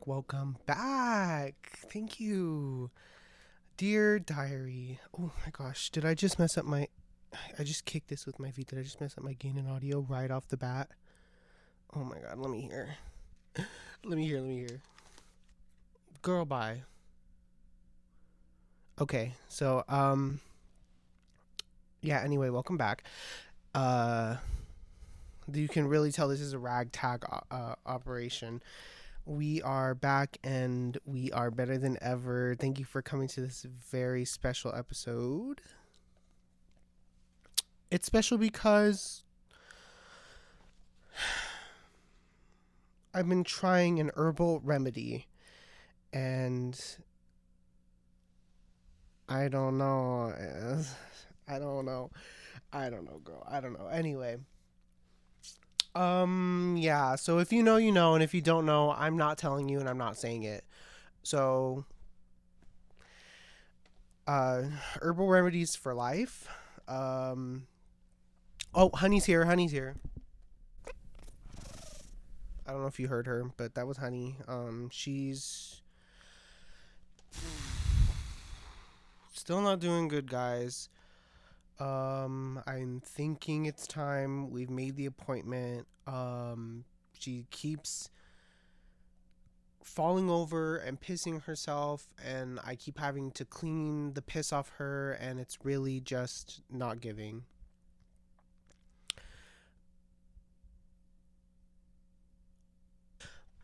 Welcome back. Thank you. Dear diary. Oh my gosh, did I just mess up my I just kicked this with my feet. Did I just mess up my gain and audio right off the bat? Oh my god, let me hear. Let me hear. Girl, bye. Okay, so yeah, anyway, welcome back. Uh you can really tell this is a ragtag operation. We are back and we are better than ever. Thank you for coming to this very special episode. It's special because I've been trying an herbal remedy and I don't know. I don't know. Girl. I don't know. Anyway, yeah, so if you know, you know, and if you don't know, I'm not telling you and I'm not saying it. So, uh, herbal remedies for life. Oh, Honey's here. I don't know if you heard her, but that was Honey. She's still not doing good, guys. I'm thinking it's time. We've made the appointment. She keeps falling over and pissing herself, and I keep having to clean the piss off her, and it's really just not giving.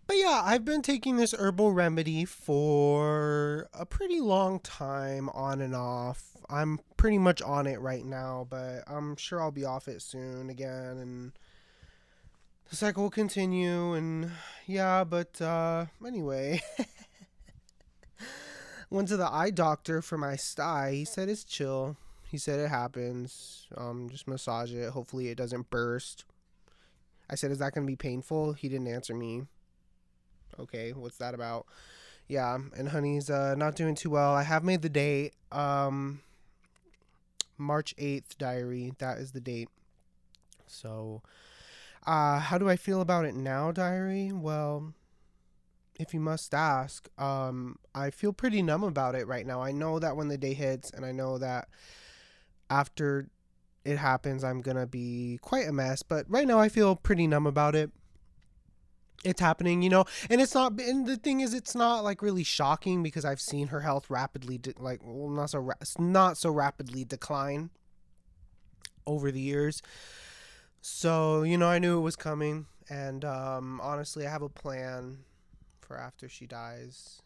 But yeah, I've been taking this herbal remedy for a pretty long time, on and off. I'm pretty much on it right now, but I'm sure I'll be off it soon again, and the cycle will continue. And yeah, but anyway, went to the eye doctor for my sty. He said it's chill. He said it happens. Just massage it. Hopefully it doesn't burst. I said, is that gonna be painful? He didn't answer me. Okay, what's that about? Yeah, and Honey's not doing too well. I have made the date. March 8th, diary. That is the date. So, how do I feel about it now, diary? Well, if you must ask, I feel pretty numb about it right now. I know that when the day hits, and I know that after it happens, I'm gonna be quite a mess. But right now, I feel pretty numb about it. It's happening, and it's not. And the thing is, it's not like really shocking because I've seen her health rapidly, not so rapidly decline over the years. So I knew it was coming, and honestly, I have a plan for after she dies.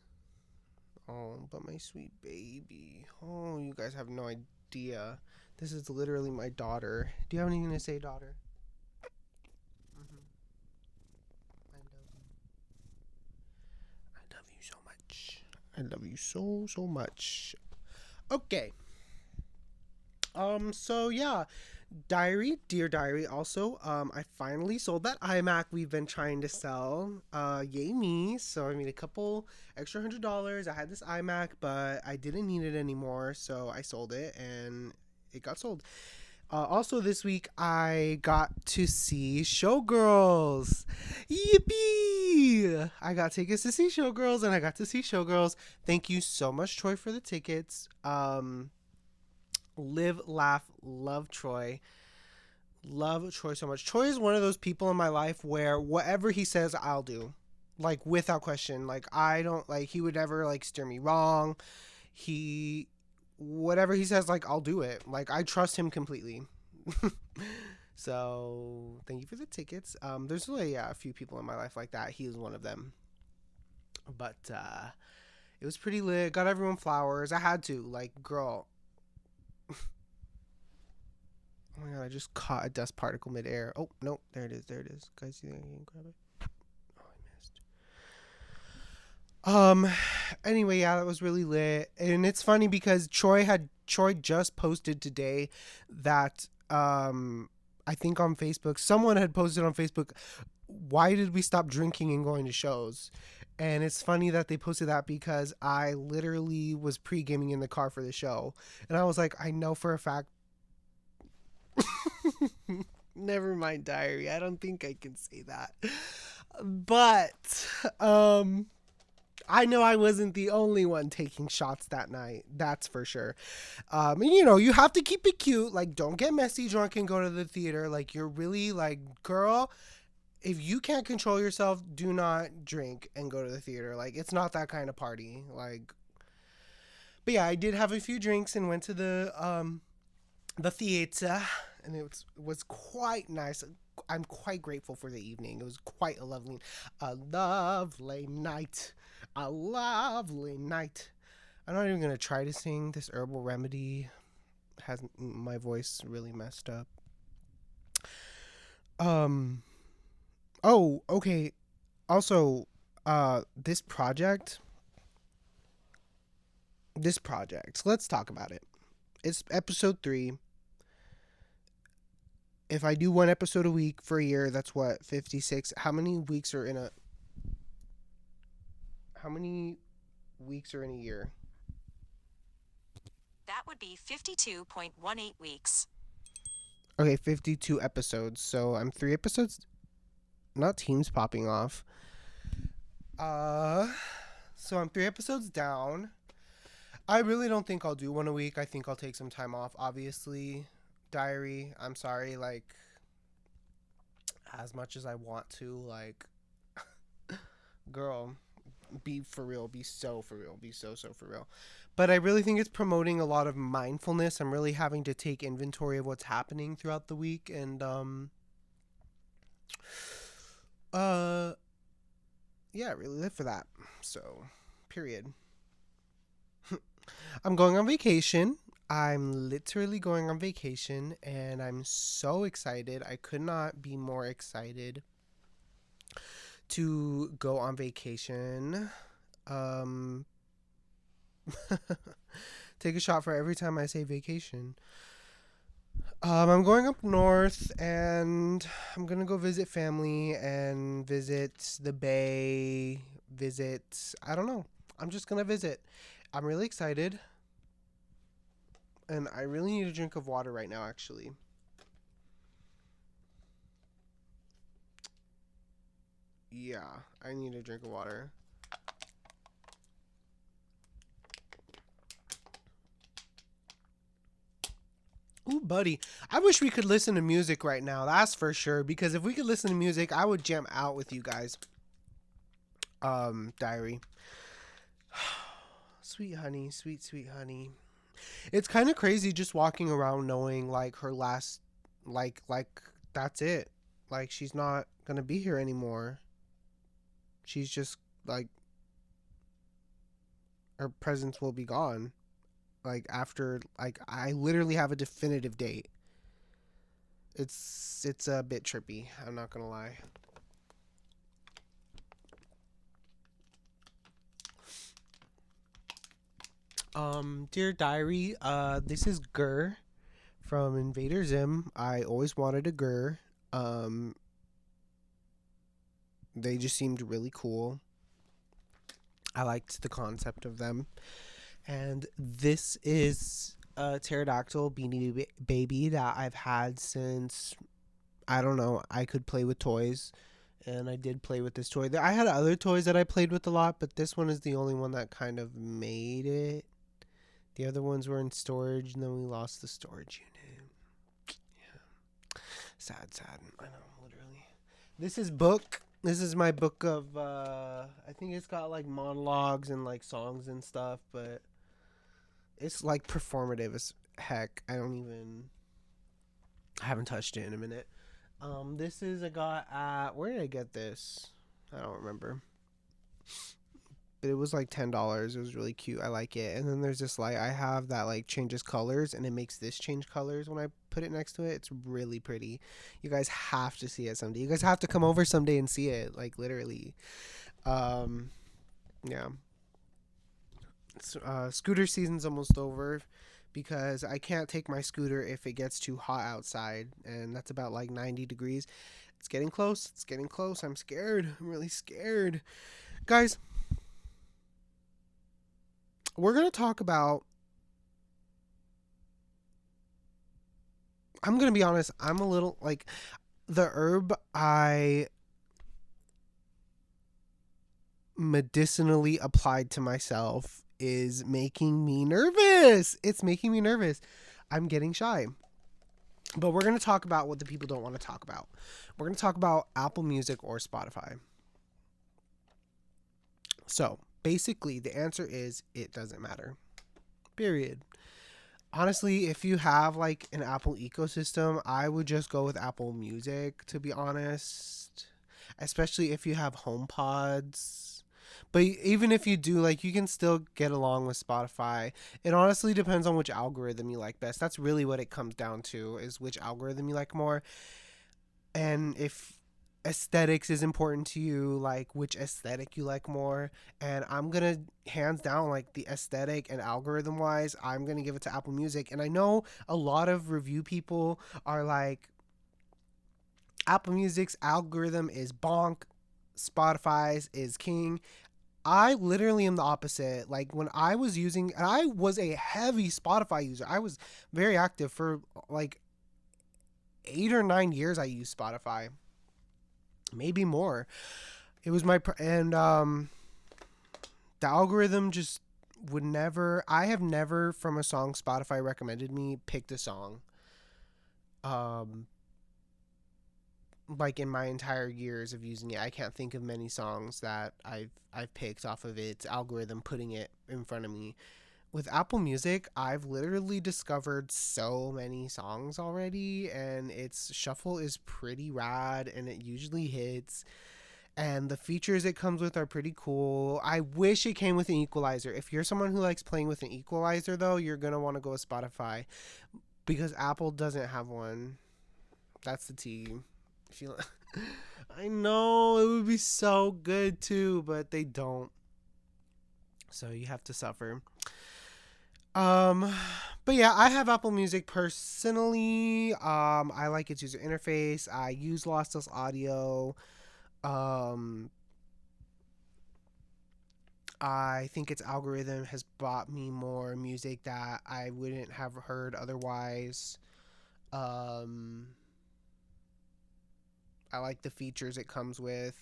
Oh, but my sweet baby. Oh, you guys have no idea. This is literally my daughter. Do you have anything to say, daughter? Mm-hmm. I love you. I love you so much. I love you so much. Okay. So yeah, dear diary. Also, I finally sold that iMac we've been trying to sell. Yay me! So I made a couple extra $100. I had this iMac, but I didn't need it anymore, so I sold it, and it got sold. Also, this week I got to see Showgirls. Yippee! I got tickets to see Showgirls, and I got to see Showgirls. Thank you so much, Troy, for the tickets. Live, laugh, love Troy. Love Troy so much. Troy is one of those people in my life where whatever he says, I'll do. Like, without question. Like, I don't, like, he would never, like, steer me wrong. Whatever he says, like, I'll do it. Like, I trust him completely. So, thank you for the tickets. There's really, a few people in my life like that. He is one of them. But, it was pretty lit. Got everyone flowers. I had to. Like, girl. Oh my god, I just caught a dust particle midair. Oh, no, there it is. Guys, see that? You can grab it. Oh, I missed. Anyway, yeah, that was really lit. And it's funny because Troy just posted today that, I think on Facebook, someone had posted on Facebook, why did we stop drinking and going to shows? And it's funny that they posted that because I literally was pre-gaming in the car for the show. And I was like, I know for a fact. Never mind, diary. I don't think I can say that. But I know I wasn't the only one taking shots that night. That's for sure. And you know, you have to keep it cute. Like, don't get messy drunk and go to the theater. Like, you're really like, girl, if you can't control yourself, do not drink and go to the theater. Like, it's not that kind of party. Like, but yeah, I did have a few drinks and went to the theater, and it was quite nice. I'm quite grateful for the evening. It was quite a lovely night, a lovely night. I'm not even gonna try to sing this herbal remedy. Has my voice really messed up? Um. Oh, okay. Also, this project. This project. Let's talk about it. It's episode 3. If I do one episode a week for a year, that's what, 56. How many weeks are in a year? That would be 52.18 weeks. Okay, 52 episodes. So I'm 3 episodes, not teams popping off. Uh so I'm 3 episodes down. I really don't think I'll do one a week. I think I'll take some time off, obviously. Diary, I'm sorry, like, as much as I want to, like, girl, be for real, be so for real, be so for real. But I really think it's promoting a lot of mindfulness. I'm really having to take inventory of what's happening throughout the week, and uh yeah, really live for that. So, period. I'm going on vacation. I'm literally going on vacation, and I'm so excited. I could not be more excited to go on vacation. Um Take a shot for every time I say vacation. I'm going up north, and I'm gonna go visit family and visit the bay. Visit, I don't know. I'm just gonna visit. I'm really excited, and I really need a drink of water right now, actually. Yeah, I need a drink of water. Ooh, buddy. I wish we could listen to music right now. That's for sure. Because if we could listen to music, I would jam out with you guys. Diary. Sweet honey, sweet honey. It's kind of crazy just walking around knowing like her last, like that's it. Like she's not gonna be here anymore. She's just like her presence will be gone. Like after, like, I literally have a definitive date. It's a bit trippy. I'm not gonna lie. Dear diary, this is Gur from Invader Zim. I always wanted a Gur. Um, they just seemed really cool. I liked the concept of them. And this is a pterodactyl beanie baby that I've had since, I don't know, I could play with toys. And I did play with this toy. I had other toys that I played with a lot, but this one is the only one that kind of made it. The other ones were in storage, and then we lost the storage unit. Yeah. Sad. I know, literally. This is book. This is my book of, I think it's got like monologues and like songs and stuff, but it's like performative as heck. I haven't touched it in a minute. This is I got at, where did I get this? I don't remember. But it was like $10. It was really cute. I like it. And then there's this light I have that like changes colors, and it makes this change colors when I put it next to it. It's really pretty. You guys have to see it someday. You guys have to come over someday and see it. Like literally. Um, yeah. Scooter season's almost over because I can't take my scooter if it gets too hot outside, and that's about like 90 degrees. It's getting close. It's getting close. I'm scared. I'm really scared. Guys, we're going to talk about. I'm going to be honest. I'm a little like the herb I medicinally applied to myself is making me nervous. It's making me nervous. I'm getting shy. But we're going to talk about what the people don't want to talk about. We're going to talk about Apple Music or Spotify. So, basically, the answer is it doesn't matter. Period. Honestly, if you have like an Apple ecosystem, I would just go with Apple Music, to be honest. Especially if you have HomePods. But even if you do, like, you can still get along with Spotify. It honestly depends on which algorithm you like best. That's really what it comes down to, is which algorithm you like more. And if aesthetics is important to you, like which aesthetic you like more. And I'm gonna hands down, like the aesthetic and algorithm wise, I'm gonna give it to Apple Music. And I know a lot of review people are like, Apple Music's algorithm is bonk, Spotify's is king. I literally am the opposite. Like when I was using, and I was a heavy Spotify user. I was very active for like 8 or 9 years. I used Spotify, maybe more. It was my and the algorithm just would never. I have never from a song Spotify recommended me picked a song. Um, like in my entire years of using it, I can't think of many songs that I've picked off of its algorithm putting it in front of me. With Apple Music, I've literally discovered so many songs already, and its shuffle is pretty rad, and it usually hits. And the features it comes with are pretty cool. I wish it came with an equalizer. If you're someone who likes playing with an equalizer, though, you're gonna want to go with Spotify because Apple doesn't have one. That's the T. If you, I know it would be so good too, but they don't. So you have to suffer. Um, but yeah, I have Apple Music personally. I like its user interface. I use Lossless Audio. Um, I think its algorithm has brought me more music that I wouldn't have heard otherwise. Um, I like the features it comes with.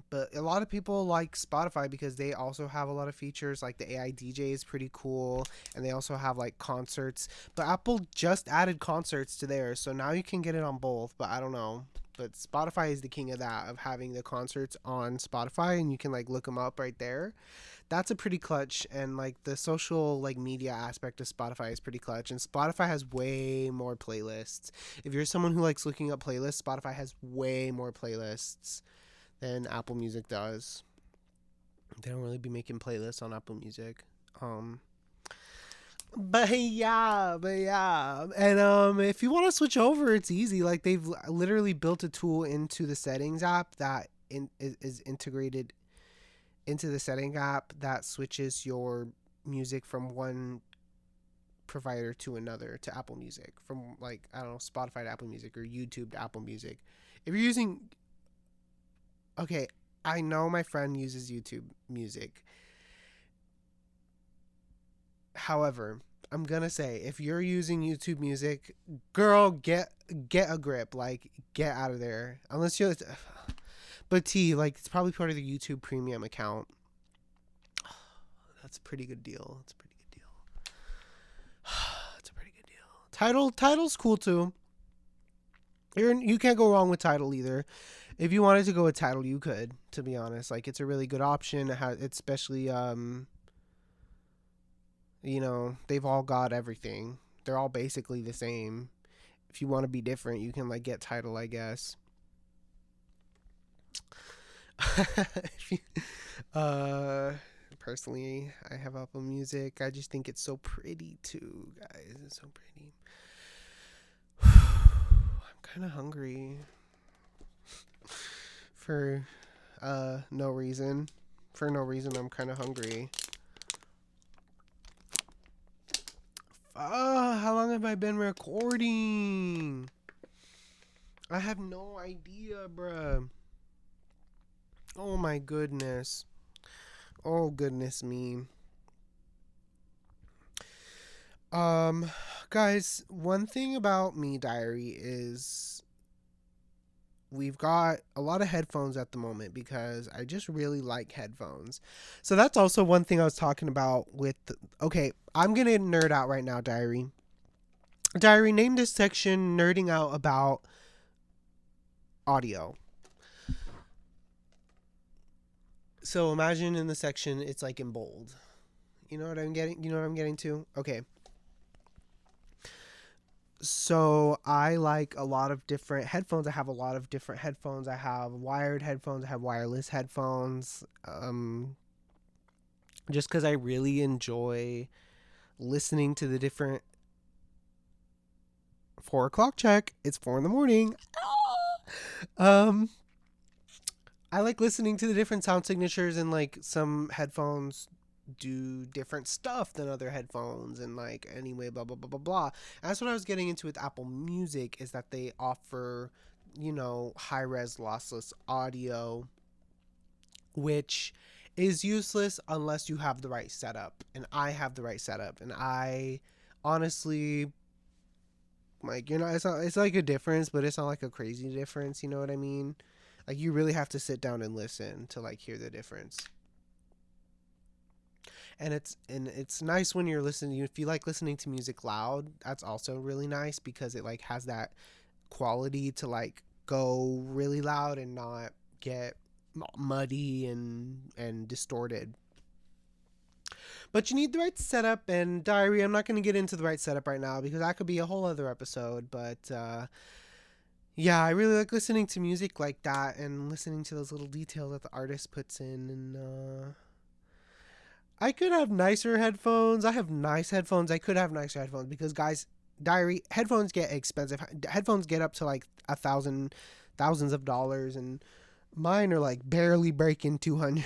But a lot of people like Spotify because they also have a lot of features, like the AI DJ is pretty cool, and they also have like concerts. But Apple just added concerts to theirs, so now you can get it on both. But I don't know. But Spotify is the king of that, of having the concerts on Spotify, and you can like look them up right there. That's a pretty clutch, and like the social like media aspect of Spotify is pretty clutch. And Spotify has way more playlists. If you're someone who likes looking up playlists, Spotify has way more playlists than Apple Music does. They don't really be making playlists on Apple Music. Um, but yeah, and if you want to switch over, it's easy. Like they've literally built a tool into the settings app that is integrated into the setting app that switches your music from one provider to another, to Apple Music, from like I don't know, Spotify to Apple Music or YouTube to Apple Music. If you're using, okay, I know my friend uses YouTube Music. However, I'm gonna say if you're using YouTube Music, girl, get a grip. Like get out of there. Unless you're, but T, like it's probably part of the YouTube Premium account. That's a pretty good deal. That's a pretty good deal. That's a pretty good deal. Title's cool too. You can't go wrong with Tidal either. If you wanted to go with Tidal, you could. To be honest, like it's a really good option. It's especially you know, they've all got everything. They're all basically the same. If you want to be different, you can like get Tidal, I guess. uh, personally, I have Apple Music. I just think it's so pretty too, guys. It's so pretty. I'm kind of hungry for no reason. For no reason, I'm kind of hungry. How long have I been recording? I have no idea, bruh. Oh my goodness. Oh goodness me. Um guys, one thing about me, Diary, is we've got a lot of headphones at the moment because I just really like headphones. So that's also one thing I was talking about with okay, I'm going to nerd out right now, Diary. Diary, name this section nerding out about audio. So imagine in the section it's like in bold. You know what I'm getting to? Okay. So I like a lot of different headphones. I have a lot of different headphones. I have wired headphones, I have wireless headphones. Just cuz I really enjoy listening to the different 4 o'clock check. It's 4 in the morning. Um I like listening to the different sound signatures, and like some headphones do different stuff than other headphones, and like anyway blah blah blah blah blah. And that's what I was getting into with Apple Music, is that they offer, high res lossless audio, which is useless unless you have the right setup, and I have the right setup, and I honestly, like, it's like a difference, but it's not like a crazy difference, you know what I mean? Like, you really have to sit down and listen to like hear the difference. And it's nice when you're listening. If you like listening to music loud, that's also really nice because it like has that quality to like go really loud and not get muddy and distorted. But you need the right setup. And Diary, I'm not going to get into the right setup right now because that could be a whole other episode. But yeah, I really like listening to music like that and listening to those little details that the artist puts in. And I could have nicer headphones. I have nice headphones. I could have nicer headphones because, guys, Diary, headphones get expensive. Headphones get up to like thousands of dollars, and mine are like barely breaking 200.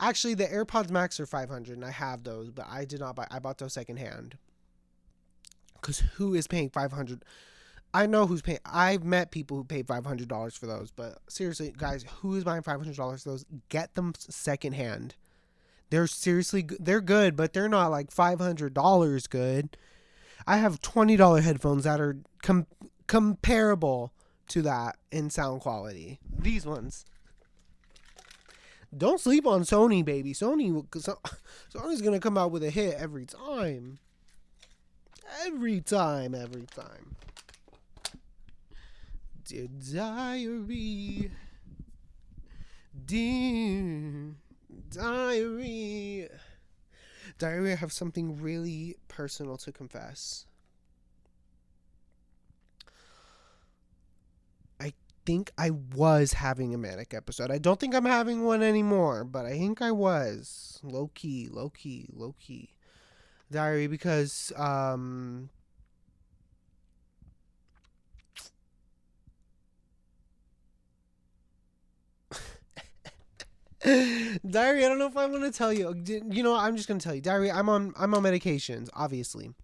Actually, the AirPods Max are 500, and I have those, but I did not buy. I bought those secondhand. Cause who is paying 500? I know who's paying. I've met people who paid $500 for those, but seriously, guys, who is buying $500 for those? Get them secondhand. They're seriously, they're good, but they're not like $500 good. I have $20 headphones that are comparable to that in sound quality. These ones. Don't sleep on Sony, baby. Sony's gonna come out with a hit every time. Every time, every time. Dear Diary, dear Diary. Diary, I have something really personal to confess. I think I was having a manic episode. I don't think I'm having one anymore, but I think I was. Low key, low key, low key. Diary, because Diary, I don't know if I want to tell you. I'm just gonna tell you, Diary. I'm on medications, obviously.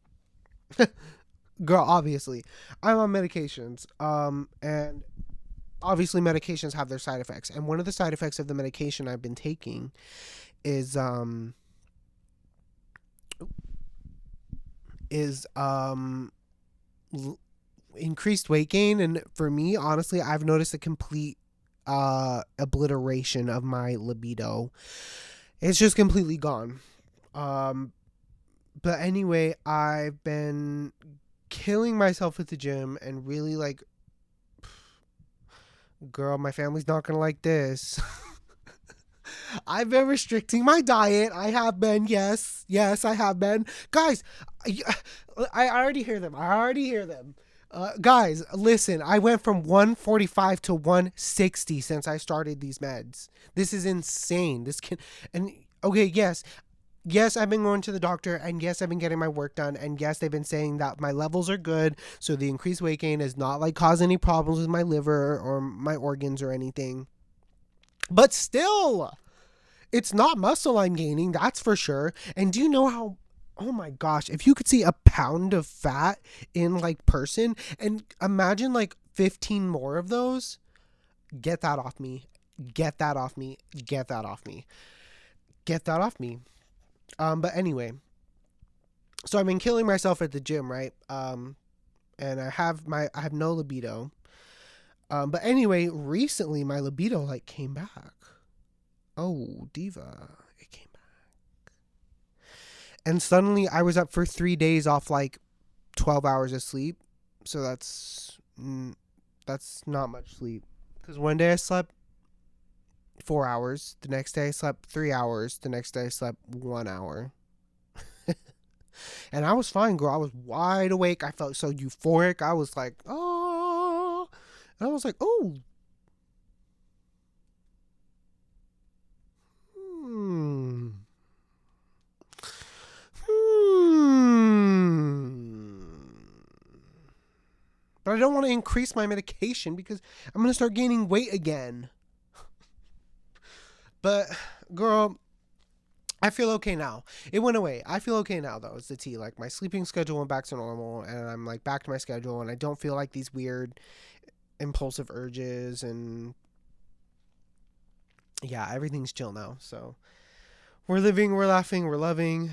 Girl, obviously, I'm on medications. And obviously, medications have their side effects, and one of the side effects of the medication I've been taking is is increased weight gain. And for me, honestly, I've noticed a complete obliteration of my libido. It's just completely gone. um but anyway, I've been killing myself at the gym and really like, girl, my family's not gonna like this. I've been restricting my diet. I have been. Yes, I have been. Guys, I already hear them. Guys, listen, I went from 145 to 160 since I started these meds. This is insane. And okay, yes, I've been going to the doctor, and yes, I've been getting my work done, and yes, they've been saying that my levels are good, so the increased weight gain is not like causing any problems with my liver or my organs or anything. But still, it's not muscle I'm gaining, that's for sure. And do you know how? Oh my gosh, if you could see a pound of fat in like person, and imagine like 15 more of those, get that off me. Get that off me. Get that off me. Get that off me. But anyway, so I've been killing myself at the gym, right? And I have no libido. But anyway, recently my libido like came back. Oh, diva, it came back. And suddenly I was up for 3 days off like 12 hours of sleep. So that's not much sleep. Because one day I slept 4 hours. The next day I slept 3 hours. The next day I slept 1 hour. And I was fine, girl. I was wide awake. I felt so euphoric. I was like, oh. And I was like, oh. Hmm. Hmm. But I don't want to increase my medication because I'm going to start gaining weight again. But, girl, I feel okay now. It went away. I feel okay now, though. It's the tea. Like, my sleeping schedule went back to normal, and I'm, like, back to my schedule, and I don't feel like these weird impulsive urges, and yeah, everything's chill now. So, we're living, we're laughing, we're loving.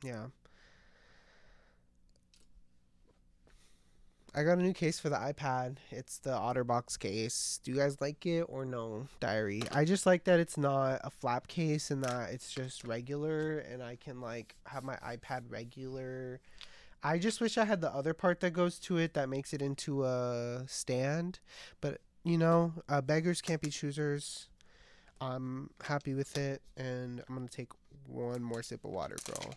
Yeah. I got a new case for the iPad. It's the OtterBox case. Do you guys like it or no, Diary? I just like that it's not a flap case and that it's just regular and I can like have my iPad regular. I just wish I had the other part that goes to it that makes it into a stand. But beggars can't be choosers. I'm happy with it and I'm gonna take one more sip of water, girl.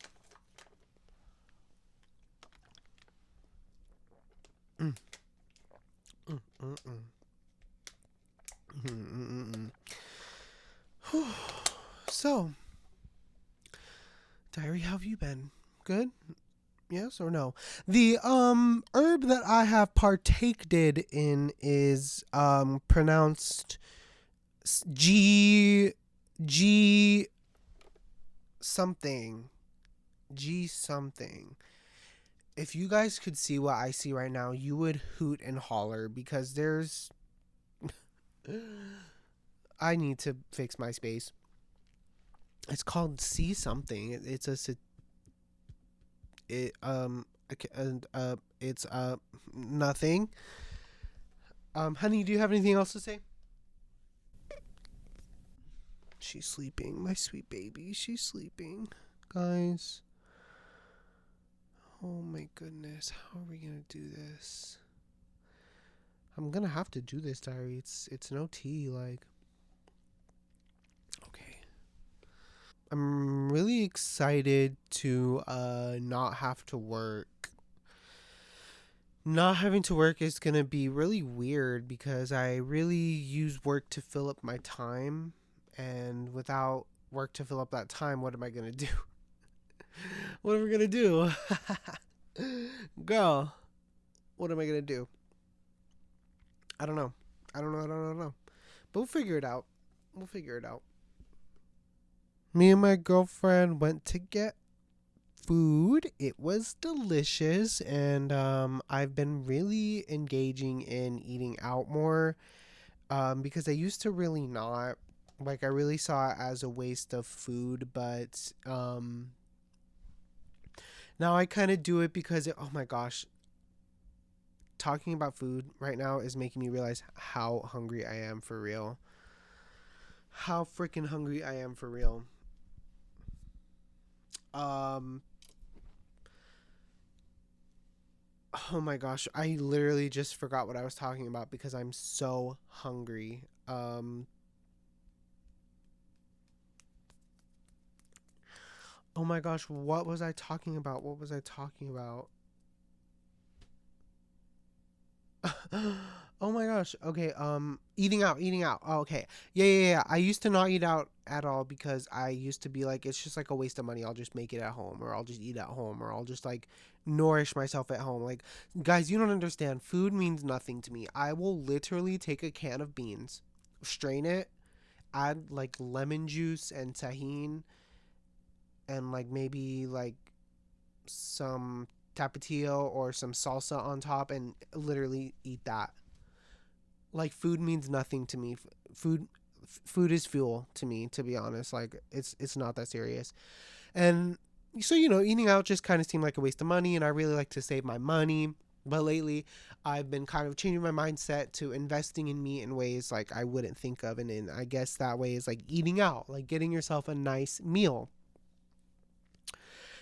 Mm, mm, mm, mm. Mm, mm, mm, mm. So, Diary, how have you been? Good? Yes or no? The herb that I have partaked in is pronounced G G something. G something. If you guys could see what I see right now, you would hoot and holler because there's I need to fix my space. It's called C something. It's a it it's nothing. Honey, do you have anything else to say? She's sleeping, my sweet baby. She's sleeping, guys. Oh my goodness, how are we gonna do this? I'm gonna have to do this, Diary. It's no tea, like. Okay. I'm really excited to not have to work. Not having to work is gonna be really weird because I really use work to fill up my time, and without work to fill up that time, what am I gonna do? What am I gonna do? Girl, what am I gonna do? I don't know. I don't know. But we'll figure it out. We'll figure it out. Me and my girlfriend went to get food. It was delicious, and I've been really engaging in eating out more because I used to really not. Like, I really saw it as a waste of food, but now I kind of do it because, oh my gosh, talking about food right now is making me realize how hungry I am for real. How freaking hungry I am for real. Um, oh my gosh, I literally just forgot what I was talking about because I'm so hungry. Oh my gosh, what was I talking about? What was I talking about? Oh my gosh. Okay, eating out. Oh, okay. Yeah. I used to not eat out at all because I used to be like it's just like a waste of money. I'll just make it at home or I'll just eat at home or I'll just like nourish myself at home. Like guys, you don't understand. Food means nothing to me. I will literally take a can of beans, strain it, add like lemon juice and tahine and like maybe like some tapatio or some salsa on top and literally eat that. Like food means nothing to me. Food is fuel to me, to be honest. Like it's not that serious. And so, eating out just kind of seemed like a waste of money, and I really like to save my money. But lately, I've been kind of changing my mindset to investing in me in ways like I wouldn't think of. And I guess that way is like eating out, like getting yourself a nice meal.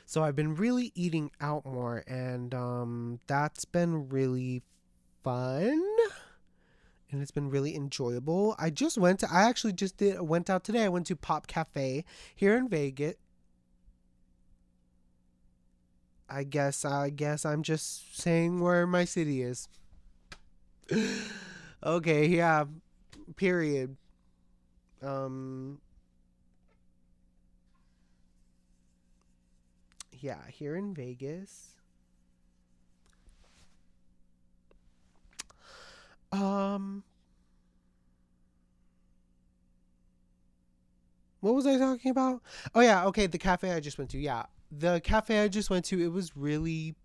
So I've been really eating out more, and that's been really fun. And it's been really enjoyable. I actually just went out today. I went to Pop Cafe here in Vegas. I guess I'm just saying where my city is. Okay, yeah, period. Um yeah, here in Vegas. Um what was I talking about? Oh yeah, okay, the cafe I just went to. Yeah. The cafe I just went to, it was really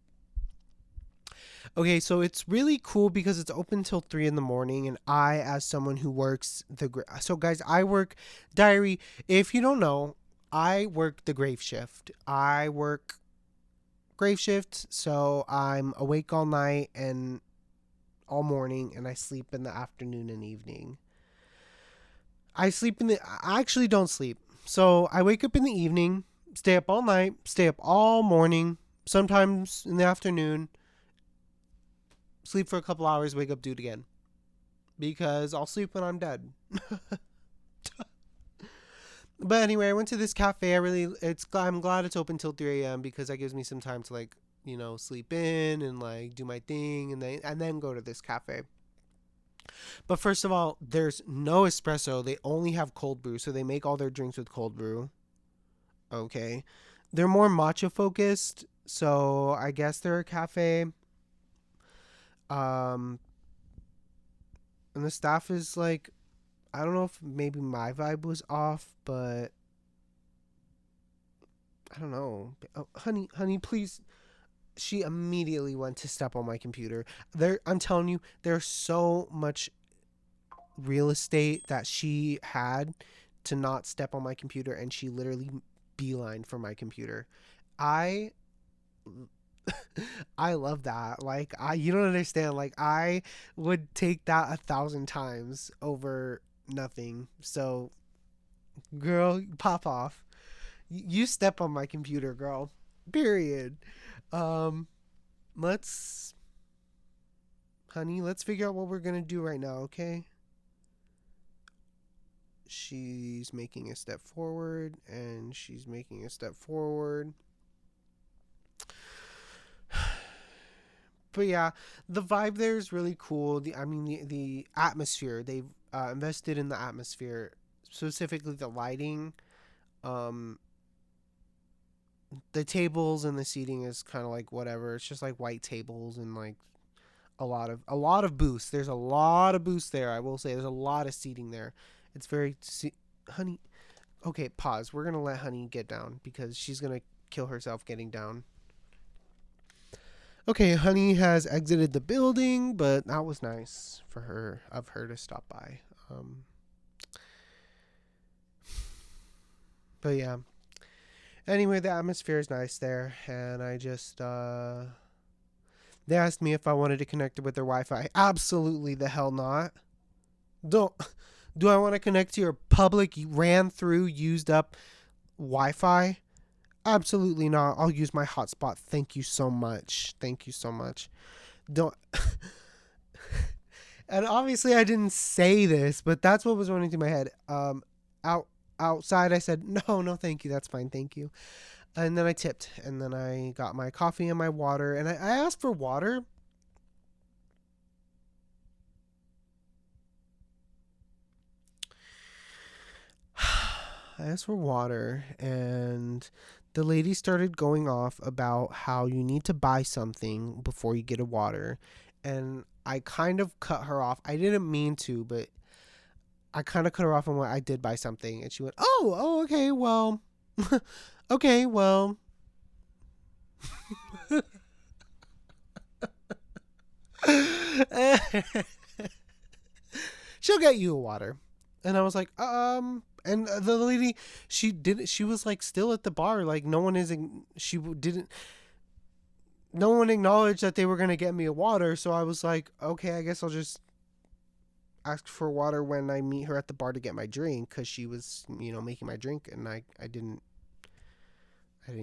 okay, so it's really cool because it's open till 3 in the morning, and I, as someone who works so guys, I work diary. If you don't know, I work the grave shift. I work grave shift, so I'm awake all night and all morning, and I sleep in the afternoon and evening. I actually don't sleep. So I wake up in the evening, stay up all night, stay up all morning, sometimes in the afternoon, sleep for a couple hours, wake up, do it again. Because I'll sleep when I'm dead. But anyway, I went to this cafe. I'm glad it's open till 3 a.m. because that gives me some time to like, sleep in and like do my thing and then go to this cafe. But first of all, there's no espresso. They only have cold brew, so they make all their drinks with cold brew. Okay. They're more matcha focused, so I guess they're a cafe. Um and the staff is like, I don't know if maybe my vibe was off, but I don't know. Oh, honey, please. She immediately went to step on my computer. I'm telling you, there's so much real estate that she had to not step on my computer, and she literally beeline for my computer. I I love that. Like you don't understand. Like I would take that 1,000 times over nothing. So, girl, pop off. You step on my computer, girl. Period. Um, let's, honey, let's figure out what we're gonna do right now, okay? She's making a step forward, and she's making a step forward. But yeah, the vibe there is really cool. The atmosphere. They've invested in the atmosphere, specifically the lighting. Um, the tables and the seating is kind of like whatever. It's just like white tables and like a lot of booths. There's a lot of booths there. I will say there's a lot of seating there. It's very honey. Okay, pause. We're gonna let honey get down because she's gonna kill herself getting down. Okay, honey has exited the building, but that was nice for her to stop by. Um, but yeah. Anyway, the atmosphere is nice there, and I just they asked me if I wanted to connect it with their Wi-Fi. Absolutely the hell not. Don't do I want to connect to your public ran through used up Wi-Fi? Absolutely not. I'll use my hotspot. Thank you so much. Thank you so much. Don't And obviously I didn't say this, but that's what was running through my head. Out outside I said, "No, no, thank you. That's fine. Thank you." And then I tipped, and then I got my coffee and my water, and I asked for water. I asked for water, and the lady started going off about how you need to buy something before you get a water. And I kind of cut her off. I didn't mean to, but I kind of cut her off on what I did buy something. And she went, oh, okay, well, okay, well. she'll get you a water. And I was like, and the lady, she was like still at the bar. Like no one acknowledged that they were going to get me a water. So I was like, okay, I guess I'll just ask for water when I meet her at the bar to get my drink. Cause she was, making my drink, and I didn't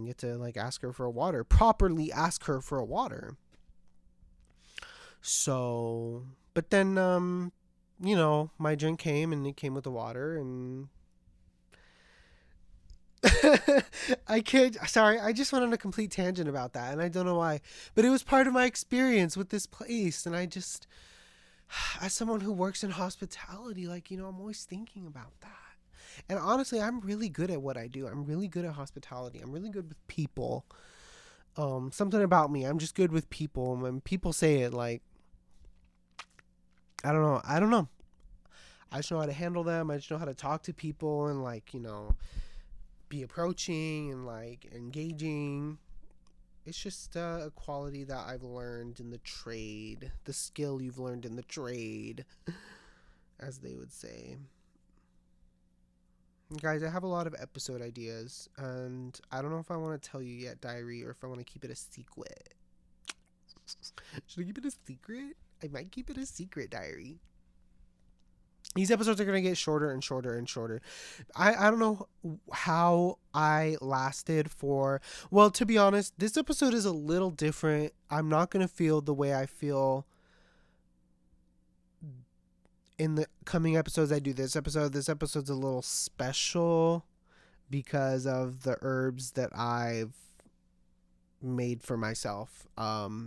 get to like ask her for a water, properly ask her for a water. So, but then, my drink came, and it came with the water, and I just went on a complete tangent about that, and I don't know why, but it was part of my experience with this place. And I just, as someone who works in hospitality, like, I'm always thinking about that. And honestly, I'm really good at what I do. I'm really good at hospitality. I'm really good with people. Something about me, I'm just good with people. When people say it, like, I don't know. I just know how to handle them. I just know how to talk to people and, like, be approaching and, like, engaging. It's just a quality that I've learned in the trade, the skill you've learned in the trade, as they would say. Guys, I have a lot of episode ideas, and I don't know if I want to tell you yet, Diary, or if I want to keep it a secret. Should I keep it a secret? I might keep it a secret, Diary. These episodes are going to get shorter and shorter and shorter. I don't know how I lasted for... Well, to be honest, this episode is a little different. I'm not going to feel the way I feel in the coming episodes I do this episode. This episode's a little special because of the herbs that I've made for myself.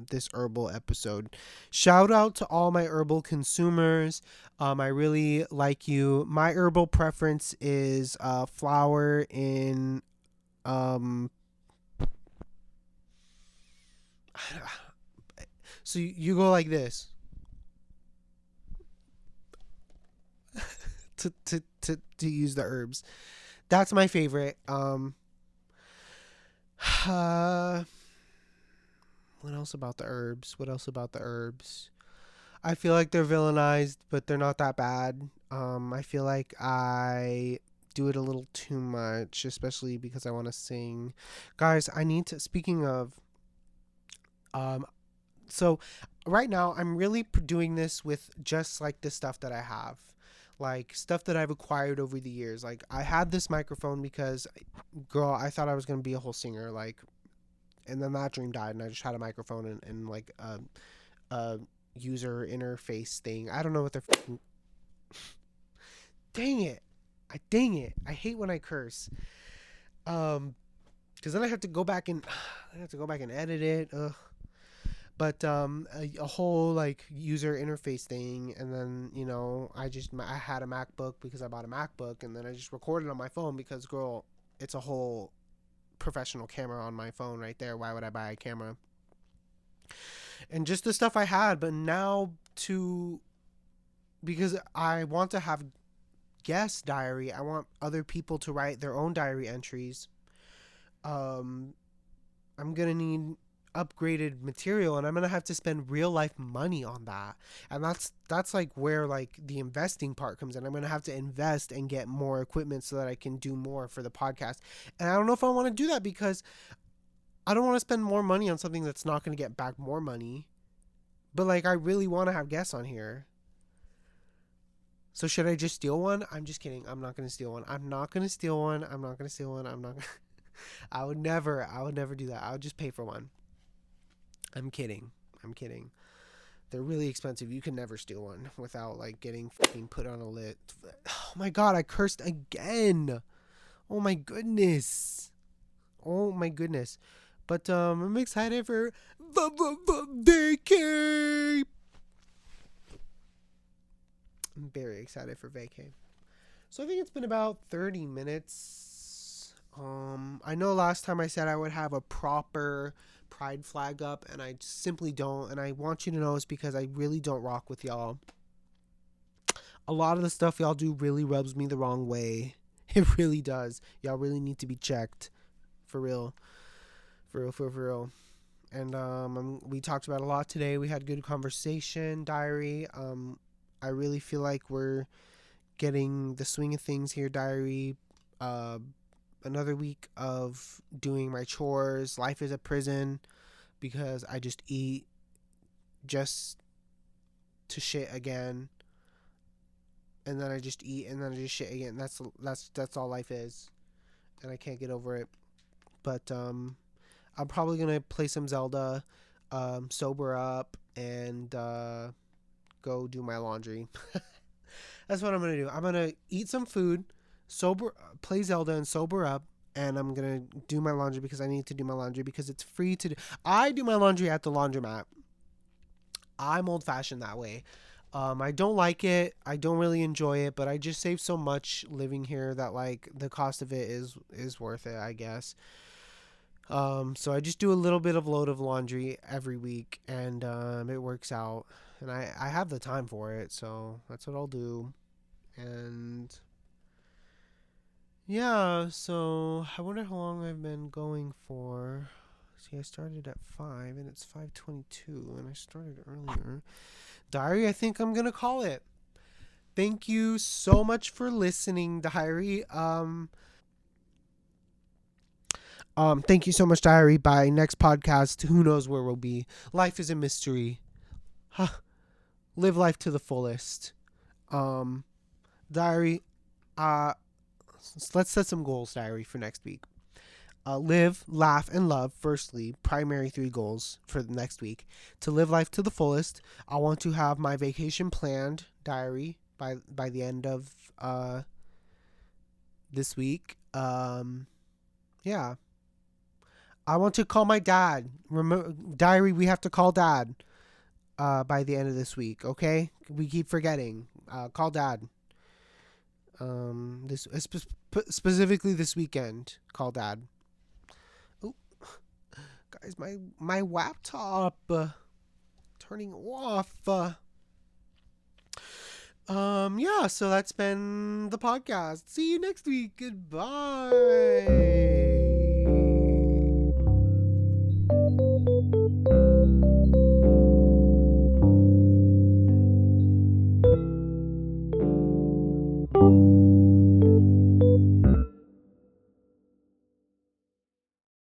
This herbal episode. Shout out to all my herbal consumers. I really like you. My herbal preference is flower in so you go like this. to use the herbs. That's my favorite. What else about the herbs? I feel like they're villainized, but they're not that bad. I feel like I do it a little too much, especially because I want to sing. Guys, I need to, speaking of, so right now I'm really doing this with just like the stuff that I have. Like stuff that I've acquired over the years. Like I had this microphone because, girl, I thought I was going to be a whole singer. Like, and then that dream died, and I just had a microphone and like a user interface thing. I don't know what they're dang it. I hate when I curse. Cuz then I have to go back and edit it. Ugh. But a whole like user interface thing, and then I had a MacBook because I bought a MacBook, and then I just recorded on my phone because, girl, it's a whole professional camera on my phone right there. Why would I buy a camera? And just the stuff I had, but now because I want to have guest diary, I want other people to write their own diary entries. I'm gonna need upgraded material, and I'm gonna have to spend real life money on that, and that's like where like the investing part comes in. I'm gonna have to invest and get more equipment so that I can do more for the podcast, and I don't know if I want to do that because I don't want to spend more money on something that's not going to get back more money. But like I really want to have guests on here. So should I just steal one? I'm just kidding. I'm not going to steal one. I'm not going to steal one. I would never do that. I would just pay for one. I'm kidding. They're really expensive. You can never steal one without like getting fucking put on a list. Oh my god, I cursed again. Oh my goodness. But I'm excited for vacay. I'm very excited for vacay. So I think it's been about 30 minutes. I know last time I said I would have a proper pride flag up, and I simply don't, and I want you to know it's because I really don't rock with y'all. A lot of the stuff y'all do really rubs me the wrong way. It really does. Y'all really need to be checked. For real. And we talked about a lot today. We had good conversation, diary. I really feel like we're getting the swing of things here, diary. Uh, Another week of doing my chores. Life is a prison because I just eat just to shit again, and then I just eat, and then I just shit again. That's all life is, and I can't get over it. But I'm probably gonna play some Zelda, sober up, and go do my laundry. That's what I'm gonna do. I'm gonna eat some food, sober, play Zelda, and sober up. And I'm gonna do my laundry because I need to do my laundry because it's free to do. I do my laundry at the laundromat. I'm old fashioned that way. I don't like it. I don't really enjoy it, but I just save so much living here that like the cost of it is worth it, I guess. So I just do a little bit of load of laundry every week, and it works out, and I have the time for it, so that's what I'll do. And yeah, so I wonder how long I've been going for. See, I started at 5 and it's 5:22 and I started earlier. Diary, I think I'm going to call it. Thank you so much for listening, Diary. Thank you so much, Diary. By next podcast, who knows where we'll be. Life is a mystery. Huh. Live life to the fullest. Diary, let's set some goals, Diary, for next week. Live, laugh, and love. Firstly, primary 3 goals for the next week. To live life to the fullest. I want to have my vacation planned, Diary, by the end of this week. Yeah. I want to call my dad. Diary, we have to call Dad by the end of this week, okay? We keep forgetting. Call Dad. This specifically this weekend. Call Dad. Guys, my laptop turning off. Yeah, so that's been the podcast. See you next week. Goodbye.